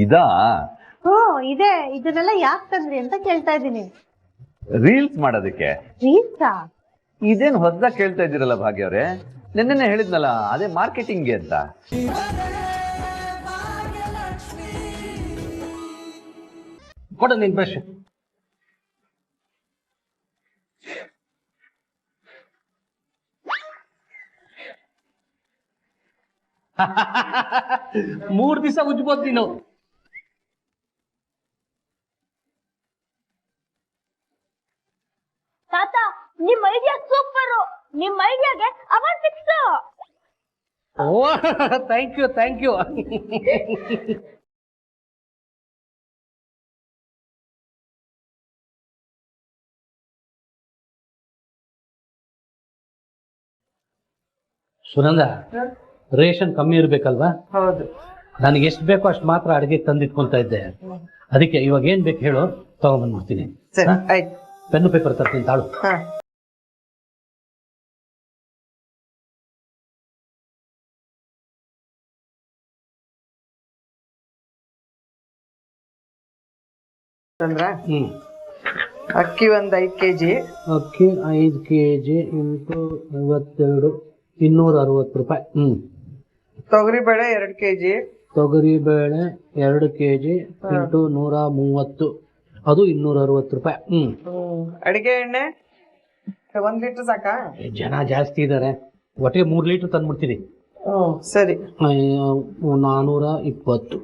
ಇದಾ? ಇದೆ. ಇದನ್ನೆಲ್ಲ ಯಾಕೆ ತಂದ್ರಿ ಅಂತ ಕೇಳ್ತಾ ಇದ್ದೀನಿ. ರೀಲ್ಸ್ ಮಾಡೋದಕ್ಕೆ. ರೀಲ್ಸಾ? ಇದೇನು ಹೊಸದಾಗಿ ಕೇಳ್ತಾ ಇದ್ದೀರಲ್ಲ ಭಾಗ್ಯ ಅವರೇ, ನಿನ್ನೆ ಹೇಳಿದ್ನಲ್ಲ ಅದೇ ಮಾರ್ಕೆಟಿಂಗ್ಗೆ ಅಂತ. ಕೊಡ ನಿನ್ ಬ್ರಷ್. ಮೂರ್ ದಿವಸ ಉಜ್ಬೋದು ನೀನು. ತಾತ, ನಿಮ್ ಐಡಿಯಾ ಸೂಪರ್. ನಿಮ್ ಐಡಿಯಾಗೆ award fix. Oh thank you thank you. Sunanda, ration ಕಮ್ಮಿ ಇರ್ಬೇಕಲ್ವಾ? ಹೌದು. ನನಗೆ ಎಷ್ಟು ಬೇಕೋ ಅಷ್ಟು ಮಾತ್ರ ಅಡಿಗೆ ತಂದಿಟ್ಕೊಂತ ಇದ್ದೆ. ಅದಕ್ಕೆ ಇವಾಗ ಏನ್ ಬೇಕು ಹೇಳು, ತಗೊಂಡ್ಬಂದ್ಬಿಡ್ತೀನಿ. ಸರಿ ಆಯ್ತು. ಪೆನ್ನು ಪೇಪರ್ ತರ್ತೀನಿ ತಾಳು. ಅಕ್ಕಿ ಒಂದ್ 5 kg. ಅಕ್ಕಿ 5 kg ಇಂಟು 52, 260 ರೂಪಾಯಿ. ತೊಗರಿ ಬೇಳೆ 2 kg. ತೊಗರಿ ಬೇಳೆ 2 kg ಇಂಟು 130, ಅದು 260 ರೂಪಾಯಿ. ಅಡಿಗೆ ಎಣ್ಣೆ 1 ಲೀಟರ್ ಸಾಕಾ? ಜನ ಜಾಸ್ತಿ ಇದಾರೆ, ಒಟ್ಟಿಗೆ 3 ಲೀಟರ್ ತಂದ್ಬಿಡ್ತೀನಿ. ಸರಿ. 420.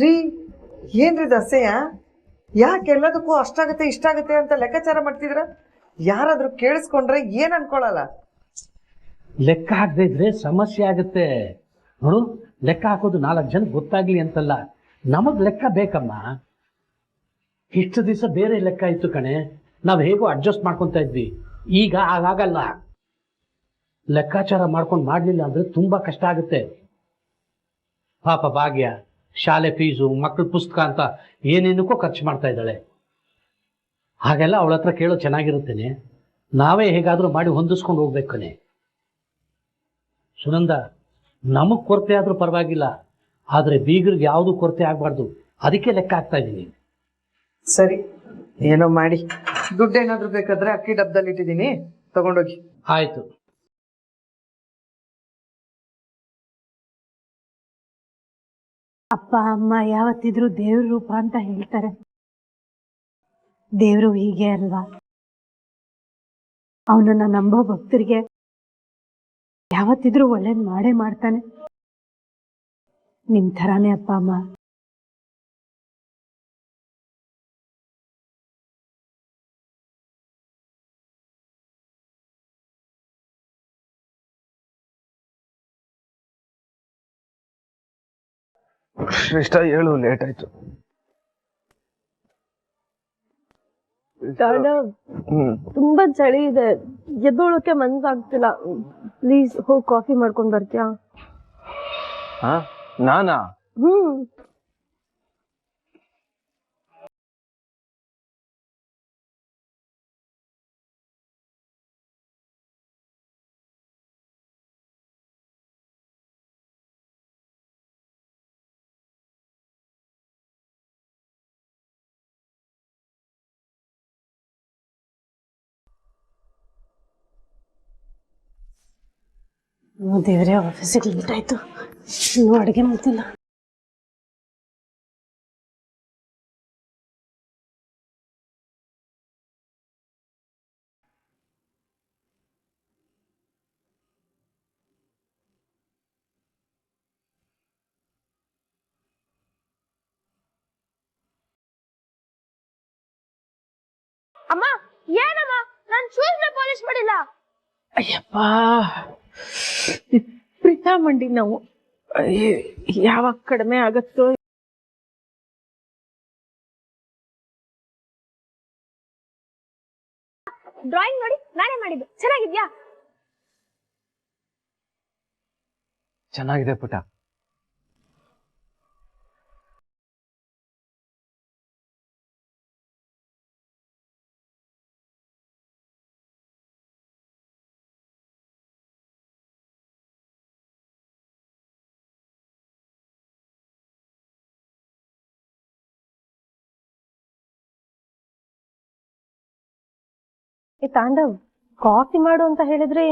ರೀ, ಏನ್ರಿ ದಸೆಯ? ಯಾಕೆ ಎಲ್ಲದಕ್ಕೂ ಅಷ್ಟಾಗತ್ತೆ ಇಷ್ಟಾಗತ್ತೆ ಅಂತ ಲೆಕ್ಕಾಚಾರ ಮಾಡ್ತಿದ್ರ? ಯಾರಾದ್ರೂ ಕೇಳಿಸ್ಕೊಂಡ್ರೆ ಏನ್ ಅನ್ಕೊಳಲ್ಲ? ಲೆಕ್ಕ ಹಾಕದೇ ಇದ್ರೆ ಸಮಸ್ಯೆ ಆಗುತ್ತೆ ನೋಡು. ಲೆಕ್ಕ ಹಾಕೋದು 4 ಜನ ಗೊತ್ತಾಗ್ಲಿ ಅಂತಲ್ಲ, ನಮಗ್ ಲೆಕ್ಕ ಬೇಕಮ್ಮ. ಇಷ್ಟು ದಿವಸ ಬೇರೆ ಲೆಕ್ಕ ಇತ್ತು ಕಣೆ, ನಾವ್ ಹೇಗೋ ಅಡ್ಜಸ್ಟ್ ಮಾಡ್ಕೊಂತ ಇದ್ವಿ. ಈಗ ಹಾಗಾಗಲ್ಲ. ಲೆಕ್ಕಾಚಾರ ಮಾಡ್ಕೊಂಡು ಮಾಡ್ಲಿಲ್ಲ ಅಂದ್ರೆ ತುಂಬಾ ಕಷ್ಟ ಆಗುತ್ತೆ. ಪಾಪ ಭಾಗ್ಯ ಶಾಲೆ ಫೀಸು, ಮಕ್ಕಳ ಪುಸ್ತಕ ಅಂತ ಏನೇನಕ್ಕೋ ಖರ್ಚು ಮಾಡ್ತಾ ಇದ್ದಾಳೆ. ಹಾಗೆಲ್ಲ ಅವಳ ಹತ್ರ ಕೇಳೋ ಚೆನ್ನಾಗಿರುತ್ತೇನೆ. ನಾವೇ ಹೇಗಾದ್ರೂ ಮಾಡಿ ಹೊಂದಿಸ್ಕೊಂಡು ಹೋಗ್ಬೇಕು ಕಣೆ. ಸುನಂದ, ನಮಗ್ ಕೊರತೆ ಆದ್ರೂ ಪರವಾಗಿಲ್ಲ, ಆದ್ರೆ ಬೀಗರಿಗೆ ಯಾವುದು ಕೊರತೆ ಆಗ್ಬಾರ್ದು. ಅದಕ್ಕೆ ಲೆಕ್ಕ ಹಾಕ್ತಾ ಇದ್ದೀನಿ. ಸರಿ, ಏನೋ ಮಾಡಿ. ದುಡ್ಡು ಏನಾದ್ರು ಬೇಕಾದ್ರೆ ಅಕ್ಕಿ ಡಬ್ಬದಲ್ಲಿ ಇಟ್ಟಿದ್ದೀನಿ, ತಗೊಂಡೋಗಿ. ಆಯ್ತು. ಅಪ್ಪ ಅಮ್ಮ ಯಾವತ್ತಿದ್ರು ದೇವ್ರ ರೂಪ ಅಂತ ಹೇಳ್ತಾರೆ. ದೇವ್ರು ಹೀಗೆ ಅಲ್ವಾ? ಅವನನ್ನ ನಂಬೋ ಭಕ್ತರಿಗೆ ಯಾವತ್ತಿದ್ರು ಒಳ್ಳೇದ್ ಮಾಡೇ ಮಾಡ್ತಾನೆ. ನಿಮ್ ಥರಾನೇ ಅಪ್ಪ ಅಮ್ಮ. ಶ್ರೇಷ್ಠ, ಹೇಳು, ಲೇಟ್ ಆಯ್ತು. ತುಂಬಾ ಚಳಿ ಇದೆ, ಎದ್ದೋಳಕ್ಕೆ ಮನ್ಸಾಗ್ತಿಲ್ಲ. ಪ್ಲೀಸ್ ಹೋಗಿ ಕಾಫಿ ಮಾಡ್ಕೊಂಡ್ ಬರ್ತೀಯಾ? ನಾನಾ? ದೇವ್ರೆ, ಆಫೀಸಿಗೆ ಲೇಟ್ ಆಯ್ತು, ಇನ್ನೂ ಅಡುಗೆ ಮಾಡ್ತಿಲ್ಲ. ಅಮ್ಮ, ಏನಮ್ಮ, ನಾನ್ ಶೂಸ್ನ ಪಾಲಿಶ್ ಮಾಡಿಲ್ಲ. ಅಯ್ಯಪ್ಪ, ಪ್ರೀತಾ ಮಂಡಿ ನಾವು ಯಾವಾಗ ಕಡಿಮೆ ಆಗತ್ತೋ? ಡ್ರಾಯಿಂಗ್ ನೋಡಿ ನಾನೇ ಮಾಡಿದ್ದು, ಚೆನ್ನಾಗಿದ್ಯಾ? ಚೆನ್ನಾಗಿದೆ ಪುಟ. ಏ ತಾಂಡವ್, ಕಾಫಿ ಮಾಡು ಅಂತ ಹೇಳಿದ್ರೆ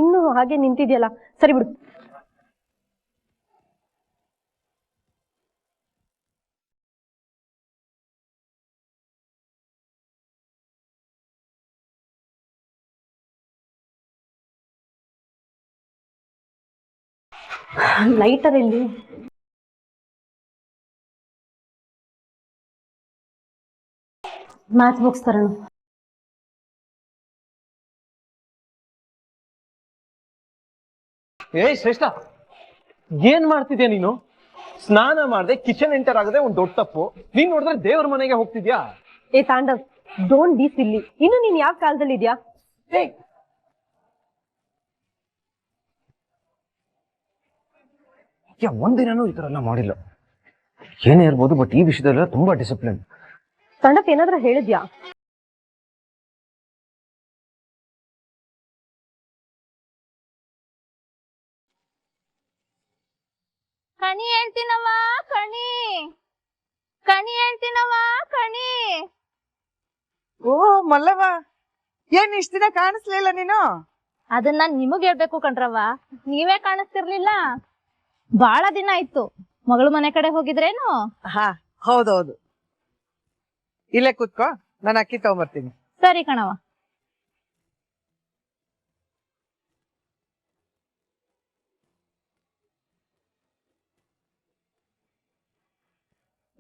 ಇನ್ನು ಹಾಗೆ ನಿಂತಿದ್ಯಲ್ಲ. ಸರಿ ಬಿಡು. ಲೈಟರ್ ಇಲ್ಲಿ. ಮ್ಯಾಚ್ ಬಾಕ್ಸ್ ತರೋಣ. ಏಯ್ ಶ್ರೇಷ್ಠ, ಏನ್ ಮಾಡ್ತಿದ್ಯಾ ನೀನು? ಸ್ನಾನ ಮಾಡದೆ ಕಿಚನ್ ಎಂಟರ್ ಆಗದೆ ಒಂದ್ ದೊಡ್ಡ ತಪ್ಪು. ನೀನ್ ನೋಡಿದ್ರೆ ದೇವ್ರ ಮನೆಗೆ ಹೋಗ್ತಿದ್ಯಾ? ಏ ತಾಂಡವ್, ಡೋಂಟ್ ಬಿ ಸಿಲ್ಲಿ. ಇನ್ನು ನೀನ್ ಯಾವ ಕಾಲದಲ್ಲಿ ಇದ್ಯಾ? ಒಂದಿನೂ ಈ ತರ ಎಲ್ಲ ಮಾಡಿಲ್ಲ. ಏನೇ ಇರ್ಬೋದು, ಬಟ್ ಈ ವಿಷಯದಲ್ಲ ತುಂಬಾ ಡಿಸಿಪ್ಲಿನ್. ತಾಂಡವ್ ಏನಾದ್ರೂ ಹೇಳಿದ್ಯಾ? ಕಣಿ ಹೇಳ್ತೀನವ, ಕಣಿ ಕಣಿ ಹೇಳ್ತೀನವ, ಕಣಿ. ಓ ಮಲ್ಲವ್ವ, ಏನ್ ಇಷ್ಟ ದಿನ ಕಾಣಿಸ್ಲಿಲ್ಲ ನೀನು? ಅದನ್ನ ನಾನ್ ನಿಮಗ್ ಹೇಳ್ಬೇಕು ಕಣ್ರವ್ವ, ನೀವೇ ಕಾಣಿಸ್ತಿರ್ಲಿಲ್ಲ. ಬಾಳ ದಿನ ಆಯ್ತು. ಮಗಳು ಮನೆ ಕಡೆ ಹೋಗಿದ್ರೇನು? ಹಾ ಹೌದೌದು. ಇಲ್ಲೇ ಕೂತ್ಕೋ, ನಾನು ಅಕ್ಕಿ ತಗೊಂಬರ್ತೀನಿ. ಸರಿ ಕಣವ.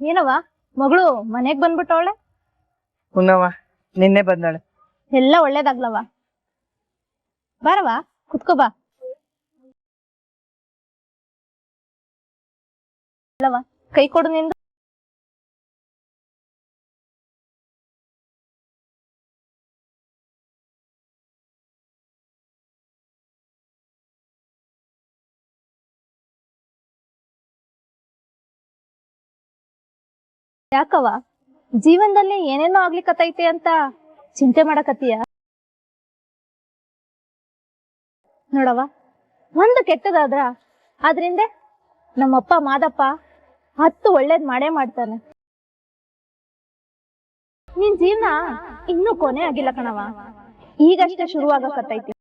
ಏನವ ಮಗಳು ಮನೆಗ್ ಬಂದ್ಬಿಟ್ಟವಳೆ? ಹುನವ್ವ, ನಿನ್ನೆ ಬಂದಾಳೆ. ಎಲ್ಲ ಒಳ್ಳೇದಾಗ್ಲವ. ಬಾರವ, ಕುತ್ಕೋ ಬಾ. ಅಲ್ಲವ, ಕೈ ಕೊಡು ನಿಂದು. ಯಾಕವ, ಜೀವನದಲ್ಲಿ ಏನೇನೋ ಆಗ್ಲಿಕ್ಕತ್ತೈತೆ ಅಂತ ಚಿಂತೆ ಮಾಡಕತ್ತೀಯ? ನೋಡವ, ಒಂದು ಕೆಟ್ಟದಾದ್ರ ಆದ್ರಿಂದ ನಮ್ಮಪ್ಪ ಮಾದಪ್ಪ 10 ಒಳ್ಳೇದ್ ಮಾಡೇ ಮಾಡ್ತಾನೆ. ನಿನ್ ಜೀವನ ಇನ್ನೂ ಕೊನೆ ಆಗಿಲ್ಲ ಕಣವ, ಈಗಷ್ಟೇ ಶುರುವಾಗಕತ್ತೈತಿ.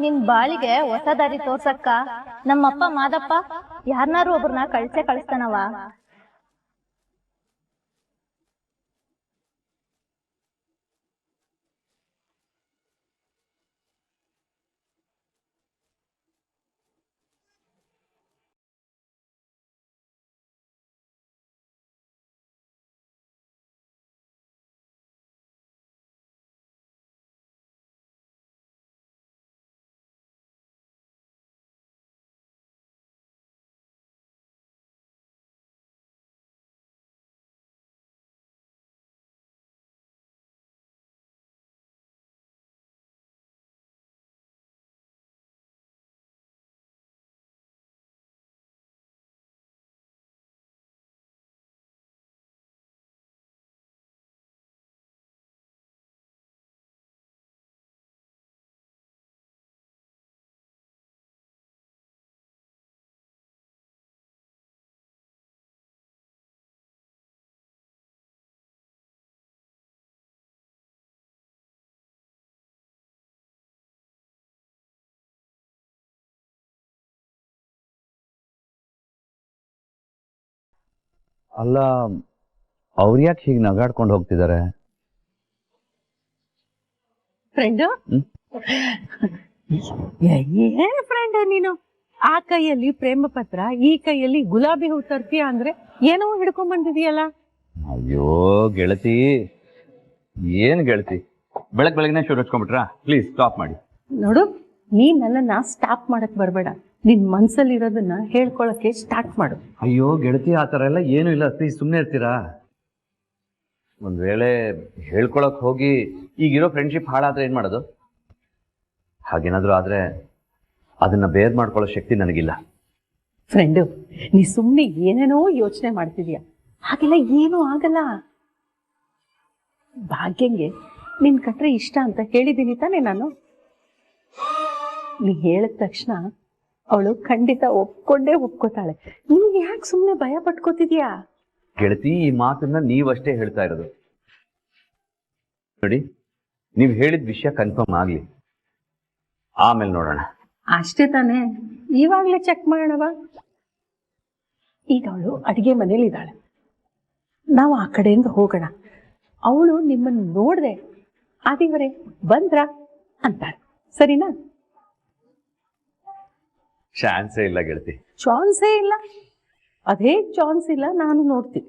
ನಿನ್ ಬಾಳಿಗೆ ಹೊಸ ದಾರಿ ತೋರ್ಸಕ್ಕ ನಮ್ಮಪ್ಪ ಮಾದಪ್ಪ ಯಾರನ್ನಾರು ಒಬ್ರನ್ನ ಕಳಿಸ್ತಾನವ. ಅಲ್ಲ, ಅವ್ರು ಯಾಕೆ ಹೀಗೆ ನಗಾಡ್ಕೊಂಡು ಹೋಗ್ತಿದ್ದಾರೆ? ಫ್ರೆಂಡ್ ಏನ್ ಫ್ರೆಂಡ್ ನೀನು? ಆ ಕೈಯಲ್ಲಿ ಪ್ರೇಮ ಪತ್ರ, ಈ ಕೈಯಲ್ಲಿ ಗುಲಾಬಿ ಹೂ ತರ್ತೀಯ ಅಂದ್ರೆ ಏನೋ ಹಿಡ್ಕೊಂಡ್ ಬಂದಿದೀಯಲ್ಲ. ಅಯ್ಯೋ ಗೆಳತಿ, ಏನ್ ಗೆಳತಿ, ಬೆಳಗ್ನೆ ಶುರು ಹಚ್ಕೊಂಡ್ಬಿಟ್ರಾ? ಪ್ಲೀಸ್ ಸ್ಟಾಪ್ ಮಾಡಿ. ನೋಡು, ನೀ ನನ್ನನ್ನ ಸ್ಟಾಪ್ ಮಾಡಕ್ ಬರ್ಬೇಡ. ನಿನ್ ಮನ್ಸಲ್ಲಿ ಇರೋದನ್ನ ಹೇಳ್ಕೊಳಕ್ಕೆ ಸ್ಟಾರ್ಟ್ ಮಾಡು. ಅಯ್ಯೋ ಗೆಳತಿ, ಆ ಥರ ಎಲ್ಲ ಏನೂ ಇಲ್ಲ. ಪ್ಲೀಸ್ ಸುಮ್ಮನೆ ಇರ್ತೀರಾ? ಒಂದ್ ವೇಳೆ ಹೇಳ್ಕೊಳಕ್ ಹೋಗಿ ಈಗಿರೋ ಫ್ರೆಂಡ್ಶಿಪ್ ಹಾಳಾದ್ರೆ ಏನ್ ಮಾಡೋದು? ಹಾಗೇನಾದ್ರೂ ಆದ್ರೆ ಅದನ್ನ ಬೇರ್ ಮಾಡ್ಕೊಳ್ಳೋ ಶಕ್ತಿ ನನಗಿಲ್ಲ. ಫ್ರೆಂಡು, ನೀ ಸುಮ್ನೆ ಏನೇನೋ ಯೋಚನೆ ಮಾಡ್ತಿದೀಯ. ಹಾಗೆಲ್ಲ ಏನೂ ಆಗಲ್ಲ. ಭಾಗ್ಯಂಗೆ ನಿನ್ ಕಟ್ರೆ ಇಷ್ಟ ಅಂತ ಹೇಳಿದ್ದೀನಿ ತಾನೆ ನಾನು. ನೀ ಹೇಳಿದ ತಕ್ಷಣ ಅವಳು ಖಂಡಿತ ಒಪ್ಕೊಂಡೇ ಒಪ್ಕೋತಾಳೆ. ನೀನ್ ಯಾಕೆ ಸುಮ್ನೆ ಭಯ ಪಟ್ಕೋತಿದ್ಯಾ? ಗೆಳತಿ, ಈ ಮಾತನ್ನ ನೀವಷ್ಟೇ ಹೇಳ್ತಾ ಇರೋದು. ನೋಡಿ, ನೀವು ಹೇಳಿದ ವಿಷಯ ಕನ್ಫರ್ಮ್ ಆಗ್ಲಿ, ಆಮೇಲೆ ನೋಡೋಣ. ಅಷ್ಟೇ ತಾನೇ, ಇವಾಗ್ಲೇ ಚೆಕ್ ಮಾಡೋಣವ. ಈಗ ಅವಳು ಅಡಿಗೆ ಮನೇಲಿ ಇದ್ದಾಳೆ, ನಾವು ಆ ಕಡೆಯಿಂದ ಹೋಗೋಣ. ಅವಳು ನಿಮ್ಮನ್ನು ನೋಡ್ದೆ ಆದಿವರೇ ಬಂದ್ರ ಅಂತಾಳೆ, ಸರಿನಾ? ಚಾನ್ಸೇ ಇಲ್ಲ ಗೆಳತಿ. ಚಾನ್ಸೇ ಇಲ್ಲ? ಅದೇ ಚಾನ್ಸ್ ಇಲ್ಲ, ನಾನು ನೋಡ್ತೀನಿ.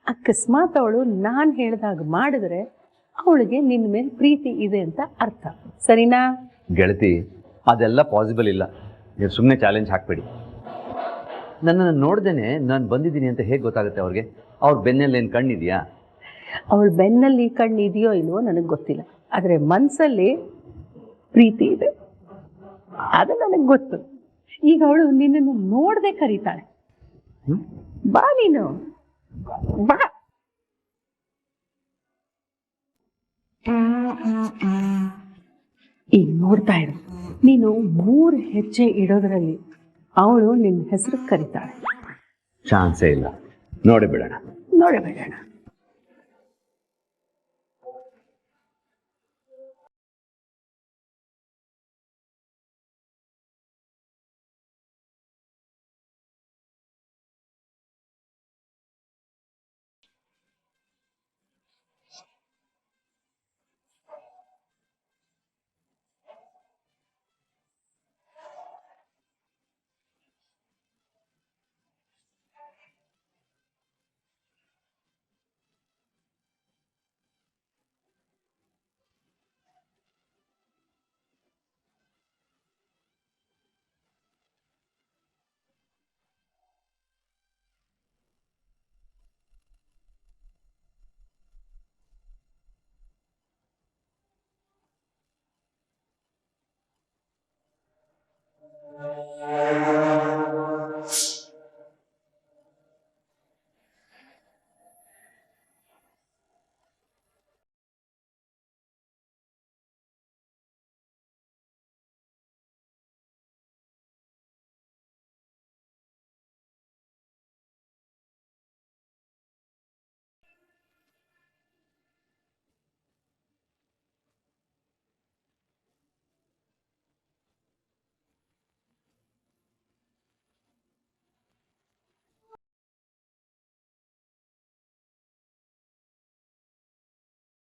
ಅಕಸ್ಮಾತ್ ಅವಳು ನಾನ್ ಹೇಳ್ದಾಗ ಮಾಡಿದ್ರೆ ಅವಳಿಗೆ ನಿನ್ನ ಮೇಲೆ ಪ್ರೀತಿ ಇದೆ ಅಂತ ಅರ್ಥ, ಸರಿನಾ? ಗೆಳತಿ, ಅದೆಲ್ಲ ಪಾಸಿಬಲ್ ಇಲ್ಲ. ನೀವು ಸುಮ್ಮನೆ ಚಾಲೆಂಜ್ ಹಾಕ್ಬೇಡಿ. ನನ್ನನ್ನು ನೋಡ್ದೇನೆ ನಾನು ಬಂದಿದ್ದೀನಿ ಅಂತ ಹೇಗೆ ಗೊತ್ತಾಗುತ್ತೆ ಅವ್ರಿಗೆ? ಅವ್ರ ಬೆನ್ನಲ್ಲಿ ಏನು ಕಣ್ಣಿದೆಯಾ? ಅವಳ ಬೆನ್ನಲ್ಲಿ ಕಣ್ಣು ಇದೆಯೋ ಇಲ್ವೋ ನನಗೆ ಗೊತ್ತಿಲ್ಲ, ಆದರೆ ಮನಸ್ಸಲ್ಲಿ ಪ್ರೀತಿ ಇದೆ, ಅದು ನನಗೆ ಗೊತ್ತು. ಈಗ ಅವಳು ನಿನ್ನನ್ನು ನೋಡದೆ ಕರೀತಾಳೆ, ಬಾ ನೀನು ಬಾ. ಈಗ ನೋಡ್ತಾ ಇರು, ನೀನು 3 ಹೆಜ್ಜೆ ಇಡೋದ್ರಲ್ಲಿ ಅವಳು ನಿನ್ನ ಹೆಸರು ಕರೀತಾಳೆ. ಚಾನ್ಸೇ ಇಲ್ಲ, ನೋಡಿ ಬಿಡೋಣ. ನೋಡಬೇಡ.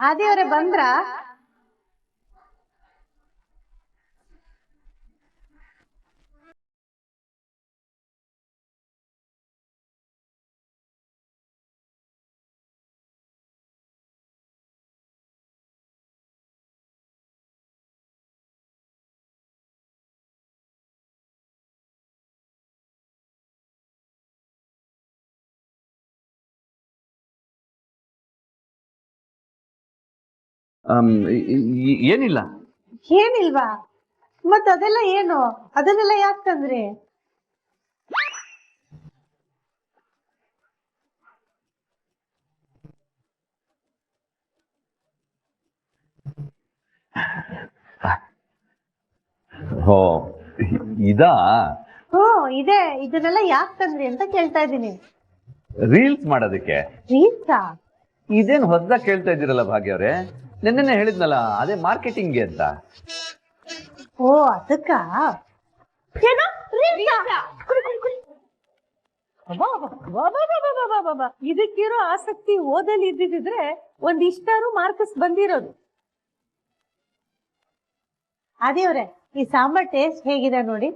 ಆದಿಯವರೇ ಬಂದ್ರ? ಏನಿಲ್ಲ. ಏನಿಲ್ವಾ? ಮತ್ ಅದೆಲ್ಲ ಏನು? ಅದನ್ನೆಲ್ಲ ಯಾಕೆ ತಂದ್ರಿ? ಹೋ, ಇದಾ? ಇದೆ. ಇದನ್ನೆಲ್ಲ ಯಾಕೆ ತಂದ್ರಿ ಅಂತ ಕೇಳ್ತಾ ಇದ್ದೀನಿ. ರೀಲ್ಸ್ ಮಾಡೋದಕ್ಕೆ. ರೀಲ್ಸಾ? ಇದೇನು ಹೊಸದಾಗಿ ಕೇಳ್ತಾ ಇದ್ದೀರಲ್ಲ ಭಾಗ್ಯ ಅವರೇ? ನೆನ್ನೆ ಹೇಳಿದ್ನಲ್ಲ, ಅದೇ ಮಾರ್ಕೆಟಿಂಗ್ಗೆ ಅಂತ. ಓ, ಅದಕ್ಕ? ಏನು? ರೀಲ್ಸಾ? ಇದಕ್ಕಿರೋ ಆಸಕ್ತಿ ಓದಲ್ಲಿ ಇದ್ದಿದ್ರೆ ಒಂದಿಷ್ಟಾರು ಮಾರ್ಕ್ಸ್ ಬಂದಿರೋದು. ಆದಿಯವ್ರೆ, ಈ ಸಾಂಬಾರ್ ಟೇಸ್ಟ್ ಹೇಗಿದೆ ನೋಡಿ.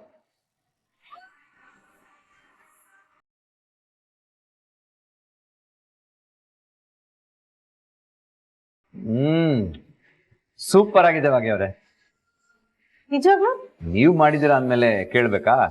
ಸೂಪರ್ ಆಗಿದೆ ಭಾಗ್ಯ ಅವರೇ. ನಿಜವಾಗ್ಲೂ? ನೀವು ಮಾಡಿದಿರ ಅಂದ್ಮೇಲೆ ಕೇಳ್ಬೇಕಾ?